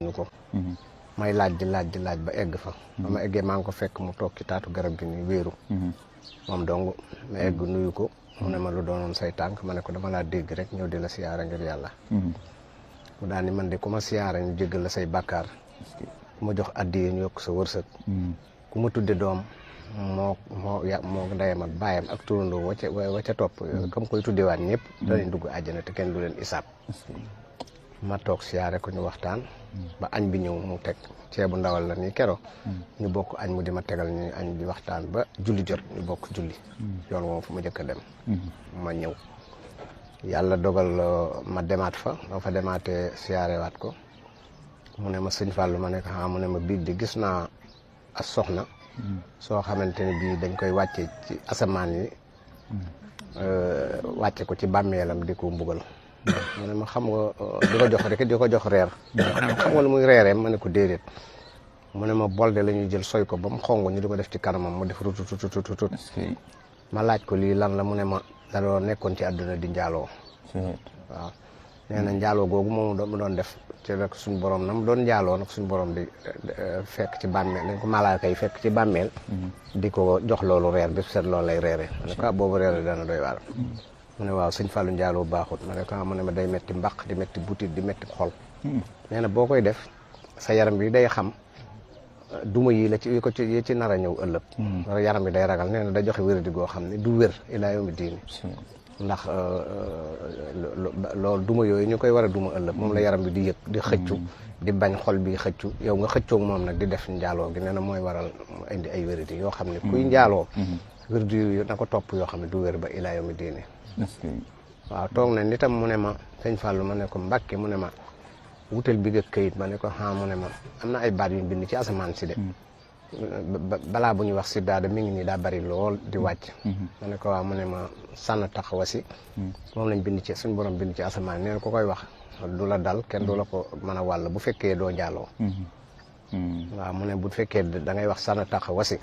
ñu ko may laaj di laaj ba egg fa ba ma eggee maa ngi ko fekk mu toog ci taatu garab gi ni wéeru moom dong ma egg nuyu ko mu ne ma lu doonoon say tànk ma ne ko dama laa dégg rek ñëw di la siyaara ngir yàlla mu daal ni man de ku ma siyaara ñu jéggal la say bàkkaar ku ma jox addiye ñu yokk sa wërsëg ku ma tudde doom moo ndeyam ak baayam ak turandoo wa ca topp comme koy tuddewaat ñëpp danañ dugg àjjana te kenn du leen isaab ma toog siyaare ko ñu waxtaan ba añ bi ñëw mu teg ceebu ndawal la nii kero ñu bokk añ mu di ma tegal ñu añ bi waxtaan ba julli jot ñu bokk julli yoon moom fu ma jëkk a dem ma ñëw yàlla dogal ma demaat fa ma fa demaatee siyaarewaat ko mu ne ma sëñ Fallou ma ne ko mu ne ma biig di gis naa as soxna soo xamante ne bii dañ koy wàcce ci asamaan yi wàcce ko ci bàmmeelam di ko mbugal mu ne ma xam nga di ko jox rek di ko jox reer xam nga lu muy reeree ma ne ko déedéet mu ne ma bolde la ñuy jël soy ko ba mu xong ñu di ko def ci kanamam mu def rututututut ma laaj ko lii lan la mu ne ma da doon nekkoon ci àdduna di njaaloo waaw nee na njaaloo googu moom mu doon def ci rek suñu borom na mu doon njaaloo nag suñu borom di fekk ci bàmmeel dañ ko malaaka yi fekk ci bàmmeel di ko jox loolu reer bi seet loolu lay reere ma ne ko boobu reere dana doy waar mu ne waaw sëñ Fallou njaaloo baaxut ma ne ko mu ne ma day metti mbaq di metti butit di metti xol nee na boo koy def sa yaram bi day xam duma yi la ci ko ci ci nar a ñëw ëllëg yaram bi day ragal nee na da joxe wér di goo xam ne du wér ilaa yawmi diini ndax loolu duma yooyu ñu koy war a duma ëllëg moom la yaram bi di yëg di xëccu di bañ xol bi xëccu yow nga xëccoog moom nag di def njaaloo gi nee na mooy waral indi ay wéradi yoo xam ne kuy njaaloo wérdi yu na ko topp yoo xam ne du wér ba ilaa yawmi diini waaw toog na nitam mu ne ma sëñ Fallou ma ne ko Mbàkke mu ne ma wutal bi nga këyit ma ne ko mu ne ma am na ay baat yu bind ci asamaan si de balaa bu ñuy wax si daada mi ngi nii daa bari lool di wàcc ma ne ko waaw mu ne ma sànn taxawasi moom lañ bind ci suñu borom bind ci asamaan nee na ko koy wax du la dal kenn du la ko mën a wàll bu fekkee doo njaaloo waaw mu ne bu fekkee da ngay wax sànn taxawasi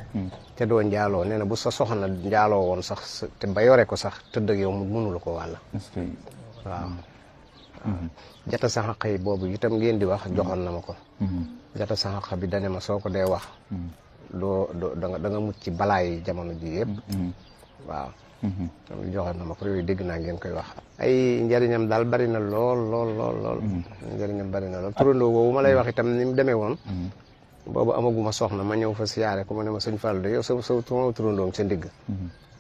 te doo njaaloo nee na bu sa soxna njaaloo woon sax te ba yore ko sax tëdd ak yow mënu la ko wàll waaw jata sa xaq yi boobu itam ngeen di wax joxoon na ma ko jata sa xaq bi dane ma soo ko dee wax da nga mucc ci balaa yi jamono ji yëpp waaw joxoon na ma ko yooyu dégg naa ngeen koy wax ay njëriñam daal bari na lool njëriñam bari na lool turandoo boobu ma lay wax itam ni mu demee woon boobu amaguma soxna ma ñëw fa siyaare ko mu ne ma sëñ Fallou de yow sa turandoo sa ndigg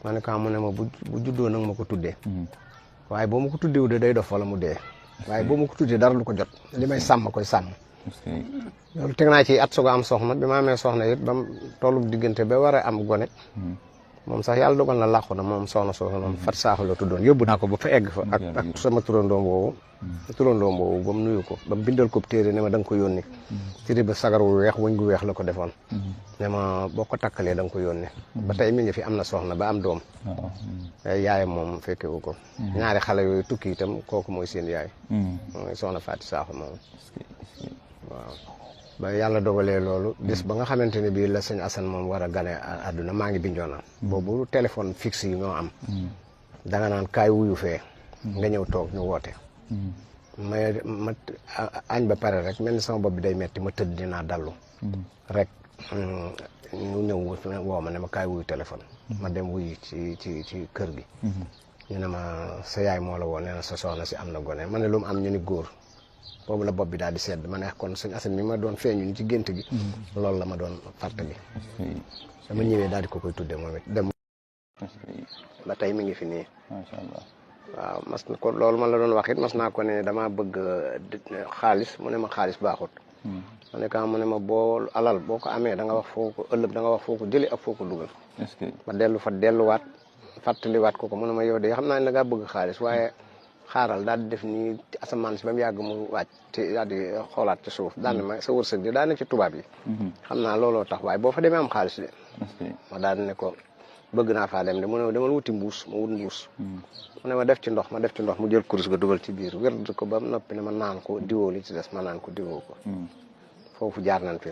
ma ne ko mu ne ma bu juddoo nag ma ko tuddee waaye boo ma ko tuddeewu de day dof wala mu dee waaye boo ma ko tuddee dara lu ko jot li may sàmm koy sàmm loolu teg naa ci at soog a am soxna bi ma amee soxna it ba mu tollu diggante ba war a am gone moom sax yàlla dogal na làqu na moom soxna moom fat saaxu la tuddoon yóbbu naa ko ba fa egg fa ak sama turandoom boobu ba mu nuyu ko ba mu bindal ko téere ne ma da nga ko yónni téere ba sagar wu weex wëñ gu weex la ko defoon ne ma boo ko takkalee da nga ko yónni ba tey mi ngi fi am na soxna ba am doom yaayam moom fekkewu ko ñaari xale yooyu tukki itam kooku mooy seen yaay mooy soxna Faati Saaxu moom waaw ba yàlla dogalee loolu bis ba nga xamante ne bii la sëñ Assane moom war a gane àdduna maa ngi Bignona boobu téléphone fixe yi ñoo am danga naan kaay wuyu fee nga ñëw toog ñu woote ma añ ba pare rek mel ni sama bopp bi day metti ma tëdd dinaa dallu rek ñu ñëw woo ma ne ma kaay wuyu téléphone ma dem wuyu ci kër gi ñu ne ma sa yaay moo la woo nee na sa soxna si am na gone ma ne lu mu am ñu ni góor boobu la bopp bi daal di sedd ma ne kon sëñ Assane mi ma doon feeñu ni ci gént gi loolu la ma doon fàttali dama ñëwee daal di ko koy tudde moom it dem ba tey mi ngi fi nii macha allah waaw mas na ko loolu ma la doon wax it mas naa ko ne dama bëgg xaalis mu ne ma xaalis baaxut ma ne ko mu ne ma boo alal boo ko amee da nga wax foo ko ëllëg da nga wax foo ko jëlee ak foo ko dugal ma delluwaat fàttaliwaat ko mu ne ma yow de xam naa ne da ngaa bëgg xaalis waaye xaaral daal di def nii asamaan si ba mu yàgg mu wàcc te daal di xoolaat ci suuf daal ne ma sa wërsëg di daal ne ci tubaab yi xam naa looloo tax waaye boo fa demee am xaalis de ma daal ne ko bëgg naa faa dem de mu ne demal wuti mbuus ma wut mbuus mu ne ma def ci ndox mu jël kurus ga dugal ci biir wér ko ba noppi ne ma naan ko diwoo li ci des ma naan ko diwoo ko foofu jaar nañ fi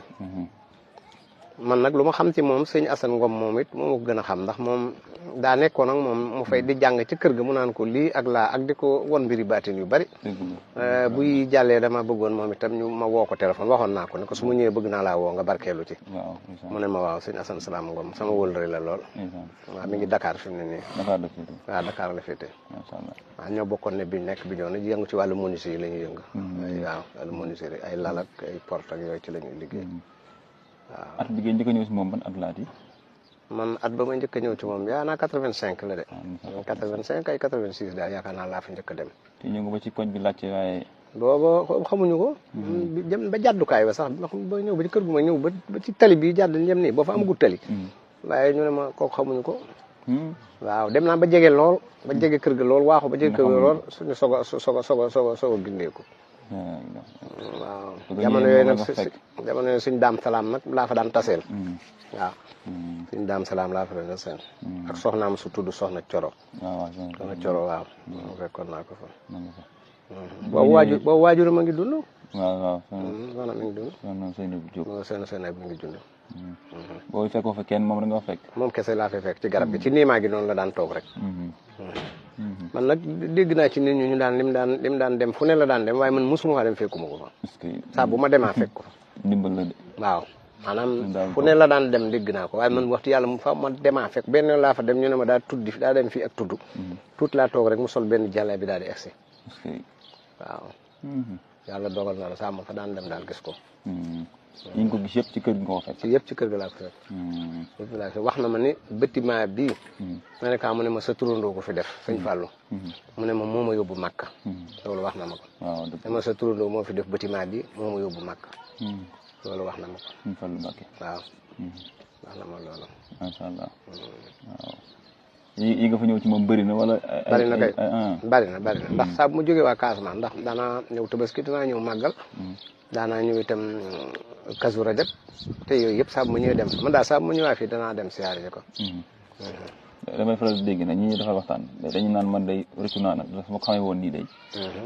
man nag lu ma xam ci moom sëñ Assane Ngom moom it moo ma ko gën a xam ndax moom daa nekkoon ak moom mu fay di jàng ci kër ga mu naan ko lii ak laa ak di ko won mbiri baatin yu bari buy jàllee dama bëggoon moom itam ñu ma woo ko téléphone waxoon naa ko ne ko su ma ñëwee bëgg naa laa woo nga barkeelu ci mu ne ma waaw sëñ Assane Salam Ngom sama wóllëre la lool waaw mi ngi Dakar fi mu ne nii waaw Dakar la féete waaw ñoo bokkoon ne bi nekk bi ñoo na yëngu ci wàllu menuiserie yi la ñuy yëngu waaw wàllu menuiserie ay lal ak ay porte ak yooyu ci la ñuy liggéey waaw at bi ngeen njëkk a ñëw si moom ban at laati man at ba ma njëkk a ñëw ci moom yaa naa 85 la de 85 ay 86 daal yaakaar naa laa fi njëkk a dem te ñëw nga ba ci koñ bi laajte waaye booba xamuñu ko jëm ba jàddukaay ba sax ba ñëw ba ci kër gu ma ñëw ba ci tali bi jàdd jëm nii boo fa amagul tali waaye ñu ne ma kooku xamuñu ko waaw dem naa ba jege lool ba jege kër ga lool waaxu ba jege kër ga lool suñu soog a gindeeku waaw jamono yooyu nag jamono yooyu suñ daam salaam nag laa fa daan taseel waaw suñ daam salaam laa fa daan taseel ak soxnaam su tudd soxna Coro soxna Coro waaw fekkoon naa ko fa boobu waajur ma ngi dund waaw soxna mi ngi dund seen bi ngi dund boobu fekkoo fa kenn moom da nga fekk moom kese laa fa fekk ci garab gi ci niimaa gi noonu la daan toog rek man nag dégg naa ci nit ñu daan lim daan dem fu ne la daan dem waaye man mosuma faa dem fekkuma ko fa saa bu ma demaa fekk ko fa ndimbal la de waaw maanaam fu ne la daan dem dégg naa ko waaye man waxtu yàlla mu fa ma demaa fekk benn laa fa dem ñu ne ma daa tuddi daa dem fii ak tudd tuuti laa toog rek mu sol benn jàlle bi daal di egsi waaw yàlla dogal na la saa ma fa daan dem daal gis ko yi nga ko gis yëpp ci kër gi nga ko fekk yëpp ci kër gi laa ko fekk wax na ma ni bâtiment bii ma ne mu ne ma sa turandoo ko fi def sëñ Fallou mu ne ma moo ma yóbbu Makka loolu wax na ma ko dama sa turandoo moo fi def bâtiment bi moo ma yóbbu Makka loolu wax na ma ko sëñ Fallou Mbacké waaw wax na ma loolu macha allah waaw yi nga fa ñëw ci moom bëri na wala bëri na kay bëri na ndax saa bu ma jógee waa Casamance ndax daanaa ñëw Tabaski danaa ñëw màggal daanaa ñëw itam Kazu Rajab te yooyu yëpp saa bu ma ñëwee dem man daal saa bu ma ñëwaat fii danaa dem siyaare ji ko damay faral di dégg nag ñi defal waxtaan dañu naan man day rëccu naa nag su ma ko xamee woon nii day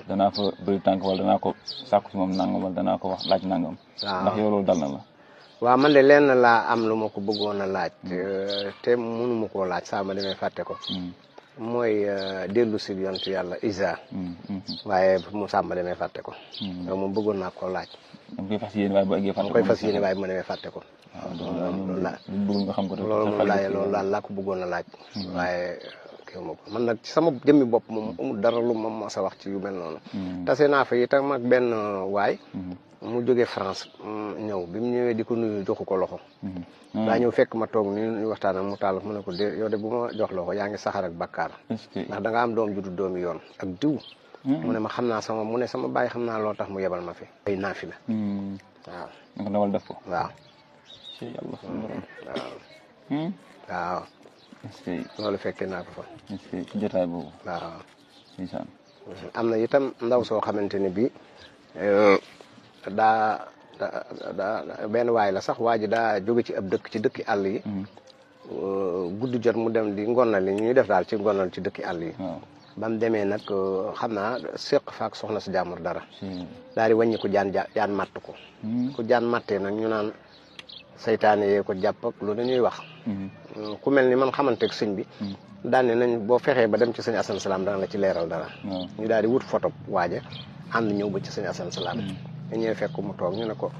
danaa fa bëri tànk wala danaa ko sàkku ci moom nangam wala danaa ko wax laaj nangam ndax yow loolu dal na la waaw man de lenn laa am lu ma ko bëggoon a laaj te mënuma koo laaj saa ma demee fàtte ko mooy dellu si yontu yàlla Isa waaye mu sàmm demee fàtte ko loolu moom bëggoon naa koo laaj dama koy fas yéene waaye bu eggee fàtte ko koy fas yéene waaye bu ma demee fàtte ko bëgg nga xam ko loolu daal laa ko bëggoon a laaj waaye kii ma ko man nag ci sama jëmmi bopp moom amul dara lu ma mos a wax ci yu mel noonu tase naa fa itam ak benn waay mu jógee France ñëw bi mu ñëwee di ko nuyu joxu ko loxo daa ñëw fekk ma toog ni ñu waxtaan ak mu taal mu ne ko yow de bu ma jox loxo yaa ngi saxar ak bakkaar ndax da nga am doom ju du doomi yoon ak diw mu ne ma xam naa mu ne sama bàyyi xam naa loo tax mu yebal ma fi ay naafi la waaw nga dawal def ko waaw yàlla waaw loolu fekkee naa ko fa ci jotaay boobu waaw ndeysaan am na itam ndaw soo xamante ne bii daa benn waay la sax waa ji daa jóge ci ab dëkk ci dëkki àll yi guddi jot mu dem di ngonal yi ñuy def daal ci ngonal ci dëkki àll yi ba mu demee nag xam naa séq faak soxna si jàmbur dara daal di wàññi ko jaan matt ko ku jaan mattee nag ñu naan saytaane yee ko jàpp ak lu dañuy wax ku mel ni man xamanteeg sëñ bi daan ne nañ boo fexee ba dem ci sëñ Assane Salam dana la ci leeral dara ñu daal di wut photo waaje ànd ñëw ba ci sëñ Assane Salam ñu ñëwee fekk mu toog ñu ne ko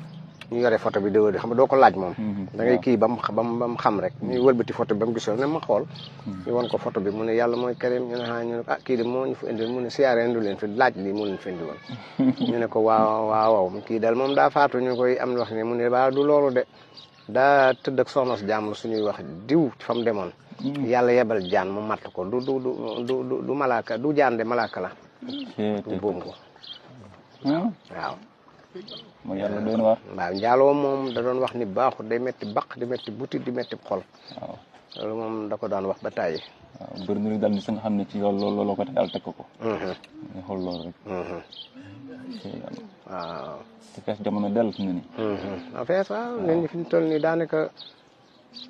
ñu yore photo bi déwén xam nga doo ko laaj moom da ngay kii ba mu xam rek ñuy wëlbati photo bi ba mu gisoon ne ma xool ñu won ko photo bi mu ne yàlla mooy karim ñu ne ñu ne ko kii de moo ñu fi indi mu ne siyaare indi leen fi laaj lii moo leen fi indi woon ñu ne ko waaw kii daal moom daa faatu ñu koy am wax ne mu ne ba du loolu de daa tëdd ak soxna si jàmm suñuy wax diw fa mu demoon yàlla yebal jaan mu matt ko du malaaka du jaan de malaaka la du boom ko waaw mooy yàlla doon waar waaw njaaloo moom da doon wax ni baaxut day metti baq di metti butit di metti xol waaw loolu moom da ko daan wax ba tàyyi waaw bëri na daal di sa nga xam ne ci loolu ko yàlla teg ko nga xool loolu rek waaw te fees jamono dellu fi mu ne nii fees waaw nit ñi fi ñu toll nii daanaka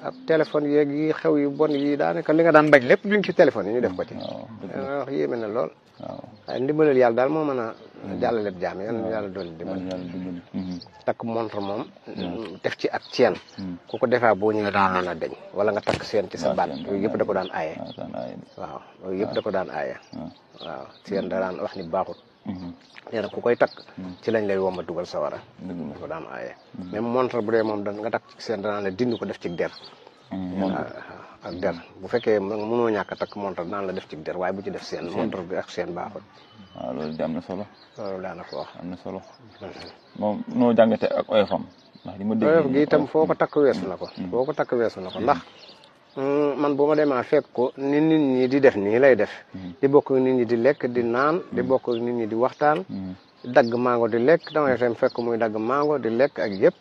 ak téléphone yeeg yi xew yu bon yi daanaka li nga daan bañ lépp ñu ngi ci téléphone yi ñu def ko ci wax yéeme na lool waaw waaye ndimbalal yàlla daal moo mën a jàllale jaam yàlla dolli dimbali takk montre moom def ci ak ceen ku ko defaa boo ñëwee daan mën a deñ wala nga takk seen ci sa baat yooyu yëpp da ko daan aaye waaw yooyu yëpp da ko daan aaye waaw seen da daan wax ni baaxut nee na ku koy takk ci lañ lay womba dugal sawara da ko daan aaye même montre bu dee moom da nga takk ci seen danaan la dindi ko def ci der ak der bu fekkee mënoo ñàkk a takk montre daan la def ci der waaye bu ci def seen montre bi ak seen baaxut waaw loolu di am na solo loolu daana ko wax am na solo moom noo jàngate ak oyofam ndax li ma dégg oyof gi itam foo ko takk weesu na ko foo ko takk weesu na ko ndax man bu ma demaa fekk ko ni nit ñi di def nii lay def di bokk nit ñi di lekk di naan di bokk nit ñi di waxtaan dagg mango di lekk damay dem fekk muy dagg mango di lekk ak yëpp